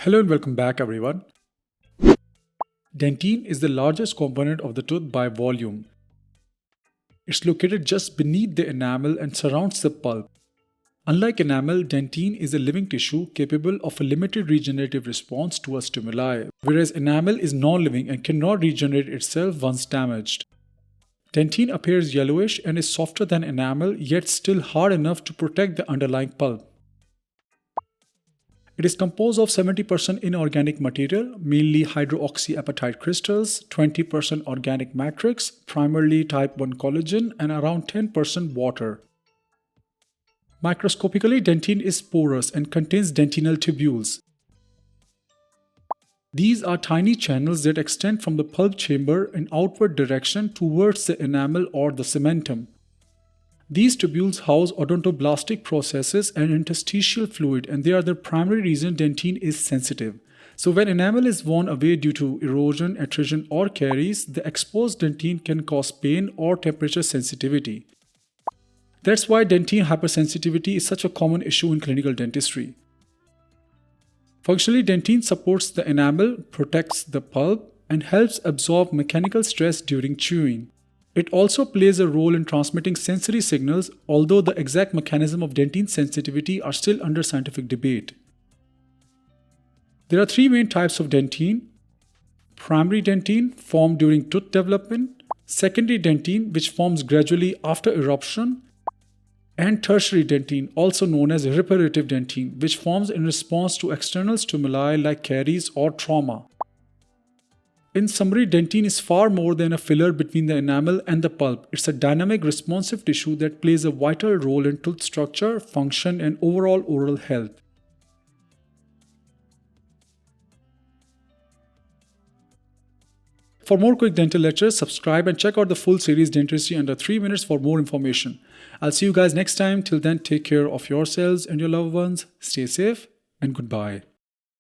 Hello and welcome back everyone. Dentin is the largest component of the tooth by volume. It's located just beneath the enamel and surrounds the pulp. Unlike enamel, dentin is a living tissue capable of a limited regenerative response to a stimuli, whereas enamel is non-living and cannot regenerate itself once damaged. Dentin appears yellowish and is softer than enamel, yet still hard enough to protect the underlying pulp. It is composed of 70% inorganic material, mainly hydroxyapatite crystals, 20% organic matrix, primarily type 1 collagen, and around 10% water. Microscopically, dentin is porous and contains dentinal tubules. These are tiny channels that extend from the pulp chamber in outward direction towards the enamel or the cementum. These tubules house odontoblastic processes and interstitial fluid, and they are the primary reason dentin is sensitive. So when enamel is worn away due to erosion, attrition, or caries, the exposed dentin can cause pain or temperature sensitivity. That's why dentin hypersensitivity is such a common issue in clinical dentistry. Functionally, dentin supports the enamel, protects the pulp, and helps absorb mechanical stress during chewing. It also plays a role in transmitting sensory signals, although the exact mechanism of dentin sensitivity are still under scientific debate. There are three main types of dentin: primary dentin, formed during tooth development; secondary dentin, which forms gradually after eruption; and tertiary dentin, also known as reparative dentin, which forms in response to external stimuli like caries or trauma. In summary, dentin is far more than a filler between the enamel and the pulp. It's a dynamic, responsive tissue that plays a vital role in tooth structure, function, and overall oral health. For more quick dental lectures, subscribe and check out the full series Dentistry Under 3 minutes for more information. I'll see you guys next time. Till then, take care of yourselves and your loved ones. Stay safe and goodbye.